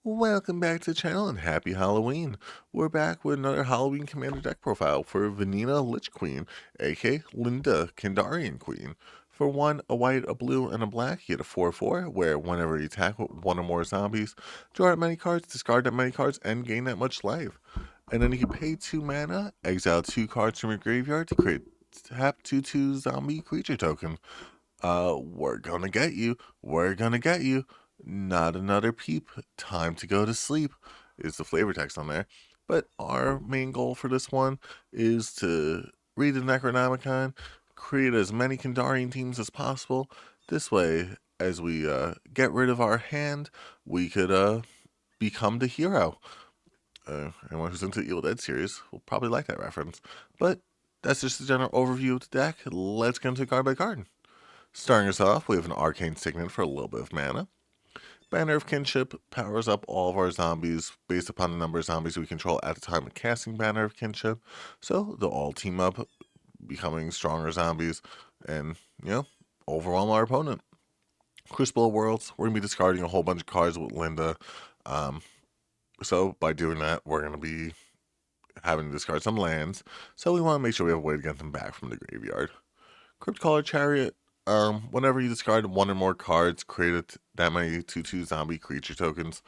Welcome back to the channel and happy Halloween. We're back with another Halloween Commander deck profile for Vanina Lich Queen, aka Linda Kandarian Queen. For one, a white, a blue, and a black, you get a 4/4, where whenever you attack with one or more zombies, draw that many cards, discard that many cards, and gain that much life. And then you can pay 2 mana, exile 2 cards from your graveyard to create tap 2/2 zombie creature token. We're gonna get you. We're gonna get you. Not another peep. Time to go to sleep is the flavor text on there. But our main goal for this one is to read the Necronomicon, create as many Kandarian teams as possible. This way, as we get rid of our hand, we could become the hero. Anyone who's into the Evil Dead series will probably like that reference. But that's just a general overview of the deck. Let's get into card by card. Starting us off, we have an Arcane Signet for a little bit of mana. Banner of Kinship powers up all of our zombies based upon the number of zombies we control at the time of casting Banner of Kinship. So they'll all team up, becoming stronger zombies, and, overwhelm our opponent. Crucible of Worlds, we're going to be discarding a whole bunch of cards with Linda. So by doing that, we're going to be having to discard some lands. So we want to make sure we have a way to get them back from the graveyard. Cryptcaller Chariot, whenever you discard one or more cards, created that many 2/2 zombie creature tokens.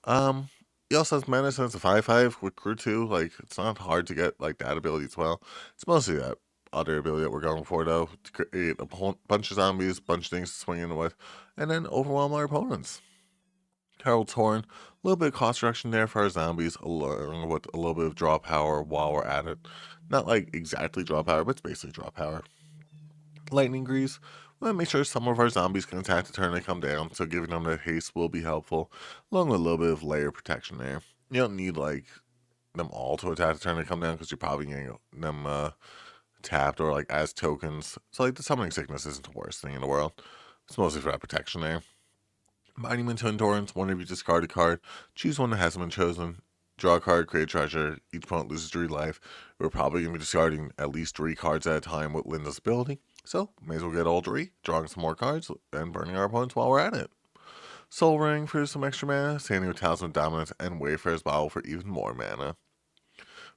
He also has mana since a 5/5 with crew 2. Like, it's not hard to get like that ability as well. It's mostly that other ability that we're going for, though, to create a bunch of zombies, bunch of things to swing in with, and then overwhelm our opponents. Herald's Horn, a little bit of cost reduction there for our zombies, along with a little bit of draw power while we're at it. Not like exactly draw power, but it's basically draw power. Lightning Grease. We want to make sure some of our zombies can attack the turn they come down, so giving them that haste will be helpful, along with a little bit of layer protection there. You don't need like them all to attack the turn they come down because you're probably getting them tapped or like as tokens. So like the Summoning Sickness isn't the worst thing in the world. It's mostly for that protection there. Monument to Endurance. Whenever you discard a card, choose one that hasn't been chosen. Draw a card, create a treasure. Each opponent loses 3 life. We're probably going to be discarding at least 3 cards at a time with Linda's ability. So, may as well get all 3, drawing some more cards, and burning our opponents while we're at it. Soul Ring for some extra mana, Standing with Talisman of Dominance, and Wayfarer's Bottle for even more mana.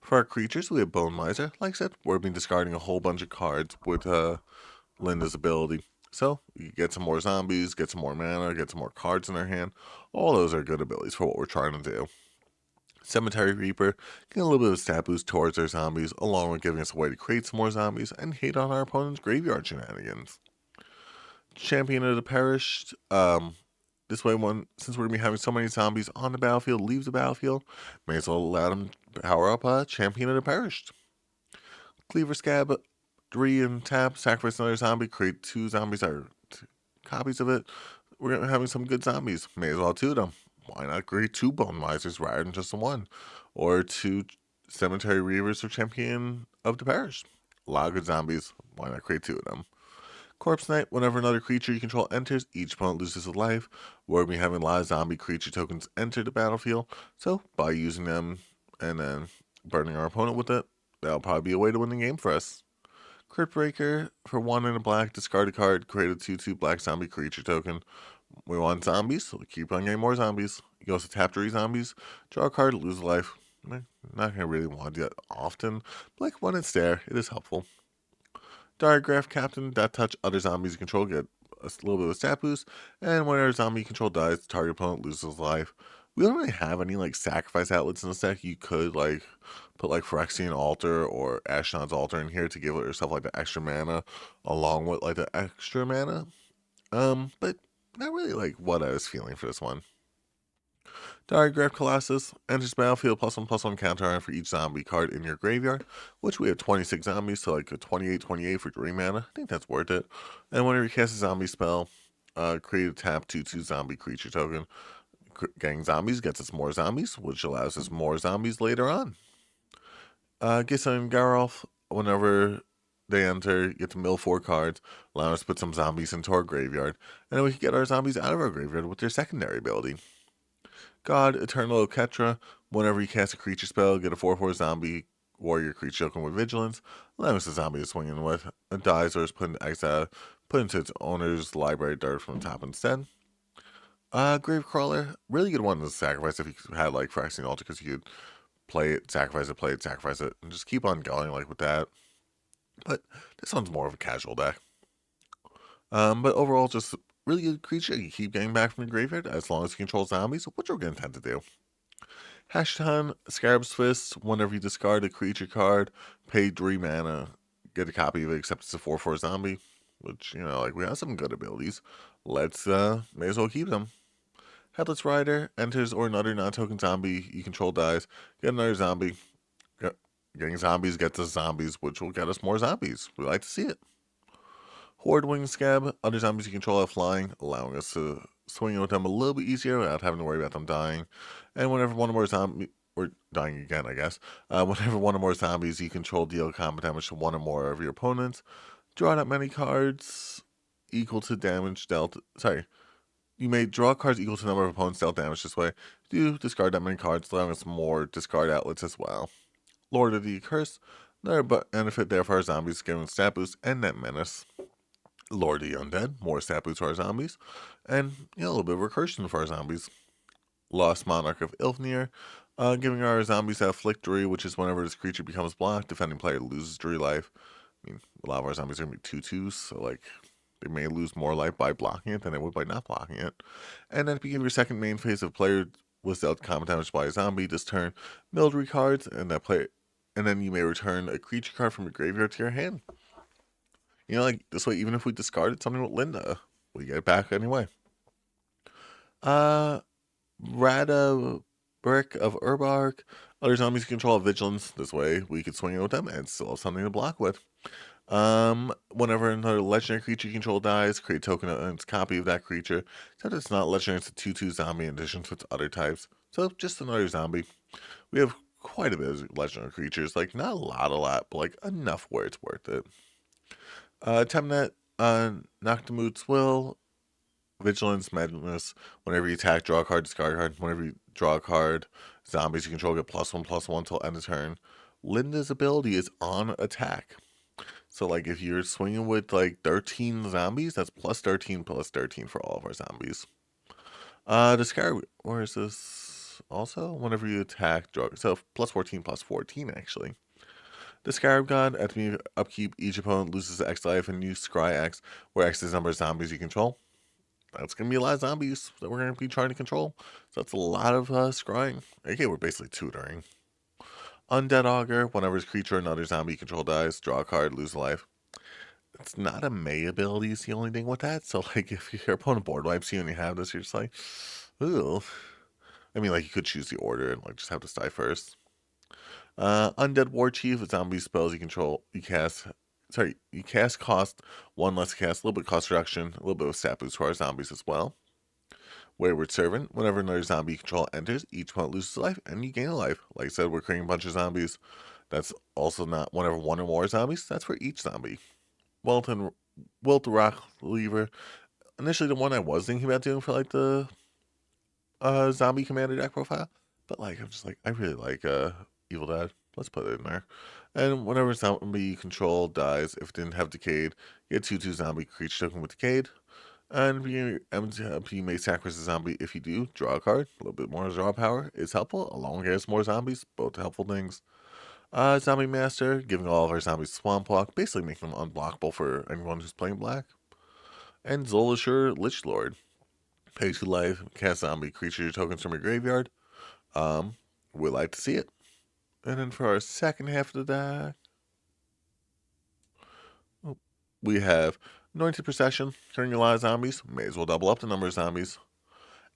For our creatures, we have Bone Miser. Like I said, we've been discarding a whole bunch of cards with Linda's ability. So, you get some more zombies, get some more mana, get some more cards in our hand. All those are good abilities for what we're trying to do. Cemetery Reaper, get a little bit of stat boost towards our zombies, along with giving us a way to create some more zombies and hate on our opponent's graveyard shenanigans. Champion of the Perished, this way, since we're going to be having so many zombies on the battlefield, leave the battlefield, may as well allow them to power up Champion of the Perished. Cleaver Scab, 3 and tap, sacrifice another zombie, create 2 zombies that are copies of it. We're going to be having some good zombies, may as well 2 of them. Why not create 2 Bone Misers rather than just the 1? Or 2 Cemetery Reavers or Champion of the Parish. A lot of good zombies, why not create 2 of them? Corpse Knight, whenever another creature you control enters, each opponent loses a life. We're going to be having a lot of zombie creature tokens enter the battlefield, so by using them and then burning our opponent with it, that'll probably be a way to win the game for us. Crypt Breaker, for 1 and a black, discard a card, create a 2/2 black zombie creature token. We want zombies, so we keep on getting more zombies. You also tap 3 zombies, draw a card, lose a life. Not going to really want to do that often, but like when it's there, it is helpful. Diagraph Captain, that touch other zombies you control get a little bit of a stat boost, and whenever zombie you control dies, the target opponent loses life. We don't really have any like sacrifice outlets in this deck. You could like put like Phyrexian Altar or Ashnod's Altar in here to give yourself like the extra mana along with like the extra mana. But not really like what I was feeling for this one. Diagraph Colossus enters battlefield +1/+1 counter for each zombie card in your graveyard, which we have 26 zombies, so like a 28/28 for 3 mana. I think that's worth it. And whenever you cast a zombie spell, create a tap 2/2 zombie creature token. Gang zombies gets us more zombies, which allows us more zombies later on. Gissa and Garolf, whenever they enter, you get to mill 4 cards, allowing us to put some zombies into our graveyard, and then we can get our zombies out of our graveyard with their secondary ability. God, Eternal Oketra, whenever you cast a creature spell, get a 4/4 zombie warrior creature token with vigilance, allowing us a zombie to swing in with. It dies or is put into exile, put into its owner's library dirt from the top instead. Gravecrawler, really good one to sacrifice if you had like Phyrexian Altar, because you could play it, sacrifice it, and just keep on going like with that. But this one's more of a casual deck. But overall, just really good creature. You keep getting back from the graveyard as long as you control zombies, which we're going to tend to do. Hashton, Scarab's Fist, whenever you discard a creature card, pay 3 mana, get a copy of it, except it's a 4/4 zombie, which, like, we have some good abilities. Let's, may as well keep them. Headless Rider enters or another non-token zombie you control dies, get another zombie. Getting zombies gets us zombies, which will get us more zombies. We like to see it. Horde Wing Scab, other zombies you control are flying, allowing us to swing with them a little bit easier without having to worry about them dying. And whenever one or more zombies, or dying again, I guess, whenever one or more zombies you control deal combat damage to one or more of your opponents, draw that many cards equal to damage dealt. Sorry, you may draw cards equal to the number of opponents dealt damage this way. Do discard that many cards, allowing us more discard outlets as well. Lord of the Curse, another benefit there for our zombies, giving stat boost and net menace. Lord of the Undead, more stat boost for our zombies, and a little bit of recursion for our zombies. Lost Monarch of Ilfnir, giving our zombies that Afflict Drury, which is whenever this creature becomes blocked, defending player loses Drury life. I mean, a lot of our zombies are going to be 2/2s, so like they may lose more life by blocking it than they would by not blocking it. And then at the beginning of your second main phase, if player was dealt combat damage by a zombie this turn, military cards, and then you may return a creature card from your graveyard to your hand. Like this way, even if we discarded something with Linda, we get it back anyway. Rada Brick of Urbark. Other zombies control Vigilance. This way, we could swing in with them and still have something to block with. Whenever another legendary creature you control dies, create a token and its copy of that creature. Except it's not legendary, it's a 2/2 zombie in addition to its other types. So just another zombie. We have quite a bit of legendary creatures. Like, not a lot, but like enough where it's worth it. Temnet, Noctimute's Will, Vigilance, Madness. Whenever you attack, draw a card, discard a card. Whenever you draw a card, zombies you control get +1/+1 till end of turn. Linda's ability is on attack. So, like, if you're swinging with, like, 13 zombies, that's +13/+13 for all of our zombies. Discard, where is this? Also, whenever you attack, draw. So, +14/+14, actually. The Scarab God, at the upkeep, each opponent loses X life and use Scry X, where X is the number of zombies you control. That's going to be a lot of zombies that we're going to be trying to control. So that's a lot of scrying. Okay, we're basically tutoring. Undead Augur, whenever his creature or another zombie you control dies, draw a card, lose a life. It's not a May ability, is the only thing with that. So, like, if your opponent board wipes you and you have this, you're just like, ooh. I mean, like, you could choose the order and, like, just have this die first. Undead War Chief, zombie spells you control, you cast cost 1 less cast, a little bit cost reduction, a little bit of stat boost for our zombies as well. Wayward Servant, whenever another zombie you control enters, each opponent loses a life and you gain a life. Like I said, we're creating a bunch of zombies. That's also not whenever one or more zombies, that's for each zombie. Wilt Rock Lever. Initially, the one I was thinking about doing for like the zombie commander deck profile, but like I'm just like, I really like Evil Dead. Let's put it in there. And whenever zombie you control dies, if it didn't have Decayed, you get 2/2 zombie creature token with Decayed. And you may sacrifice a zombie. If you do, draw a card. A little bit more draw power is helpful, along with more zombies. Both helpful things. Zombie Master, giving all of our zombies Swamp Walk, basically making them unblockable for anyone who's playing black. And Zolashur Lich Lord. Pay 2 life, cast zombie creature tokens from your graveyard. We'd like to see it. And then for our second half of the deck, we have Anointed Procession, turning a lot of zombies. May as well double up the number of zombies.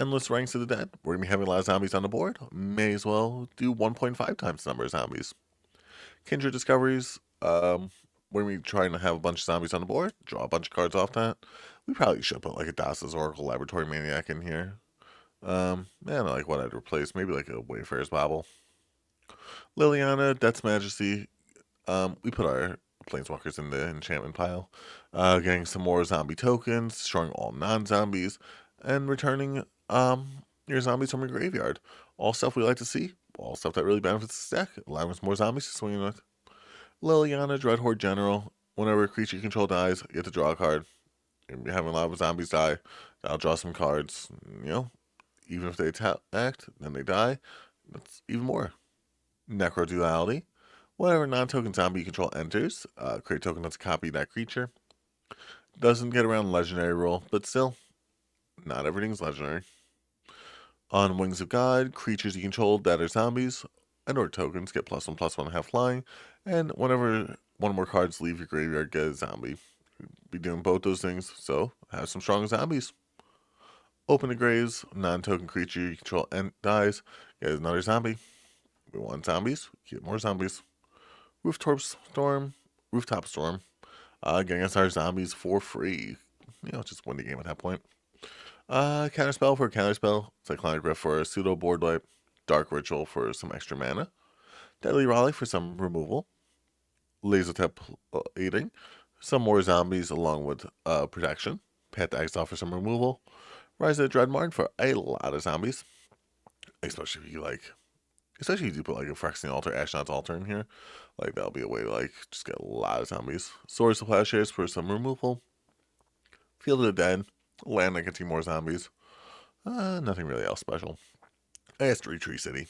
Endless Ranks of the Dead, we're going to be having a lot of zombies on the board. May as well do 1.5 times the number of zombies. Kindred Discoveries, we're going to be trying to have a bunch of zombies on the board. Draw a bunch of cards off that. We probably should put like a Dasa's Oracle Laboratory Maniac in here. Like what I'd replace. Maybe like a Wayfarer's Bobble. Liliana, Death's Majesty. We put our Planeswalkers in the enchantment pile. Getting some more zombie tokens, destroying all non-zombies, and returning your zombies from your graveyard. All stuff we like to see. All stuff that really benefits the deck, allowing us more zombies to swing with. Liliana, Dreadhorde General. Whenever a creature you control dies, you get to draw a card. You're having a lot of zombies die. I'll draw some cards. Even if they act, then they die. That's even more. Necro Duality. Whenever non-token zombie you control enters, create a token that's a copy of that creature. Doesn't get around legendary rule, but still, not everything's legendary. On Wings of God, creatures you control that are zombies and or tokens get +1/+1 have flying, and whenever one or more cards leave your graveyard, get a zombie. Be doing both those things, so have some strong zombies. Open the graves, non-token creature you control dies, get another zombie. We want zombies, get more zombies. Rooftop Storm, getting us our zombies for free. Just win the game at that point. Counterspell for a counterspell. Cyclonic Rift for a pseudo board wipe. Dark Ritual for some extra mana. Deadly Raleigh for some removal. Laser Tap aiding. Some more zombies along with protection. Path to Exile for some removal. Rise of the Dreadmart for a lot of zombies. Especially if you do put like a Phyrexian Altar, Ashnod's Altar in here. Like that'll be a way to just get a lot of zombies. Swords of Plowshares for some removal. Field of the Dead. Land that gets you more zombies. Nothing really else special. Asteroid Tree City.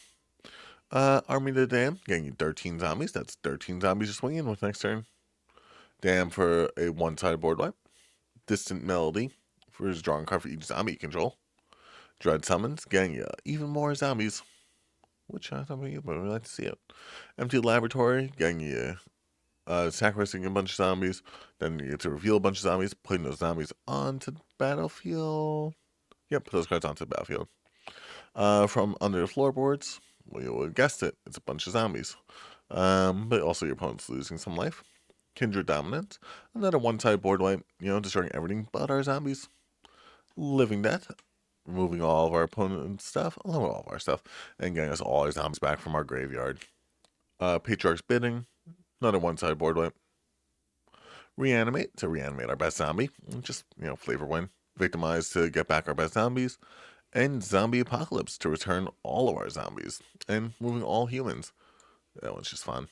Army of the Dam, getting you 13 zombies. That's 13 zombies you're swinging with next turn. Dam for a one-sided board wipe. Distant Melody for his drawing card for each zombie you control. Dread Summons, getting you even more zombies. Which I thought you would really like to see it. Empty Laboratory, getting you sacrificing a bunch of zombies. Then you get to reveal a bunch of zombies, putting those zombies onto the battlefield. Yep, put those cards onto the battlefield. From under the floorboards, well, you would have guessed it, it's a bunch of zombies. But also your opponent's losing some life. Kindred Dominance, another one-sided board wipe, destroying everything but our zombies. Living Death, removing all of our opponent's stuff, along with all of our stuff, and getting us all our zombies back from our graveyard. Patriarch's Bidding, another one-sided board wipe. Reanimate, to reanimate our best zombie, just, flavor win. Victimize to get back our best zombies. And Zombie Apocalypse to return all of our zombies and moving all humans. That one's just fun.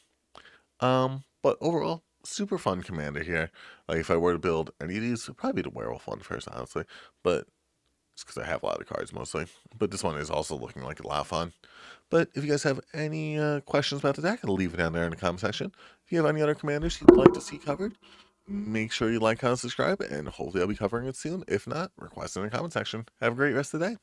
But overall, super fun commander here. Like if I were to build any of these, it'd probably be the werewolf one first, honestly. But it's because I have a lot of cards mostly. But this one is also looking like a lot of fun. But if you guys have any questions about the deck, I'll leave it down there in the comment section. If you have any other commanders you'd like to see covered, make sure you like, comment, subscribe, and hopefully I'll be covering it soon. If not, request in the comment section. Have a great rest of the day.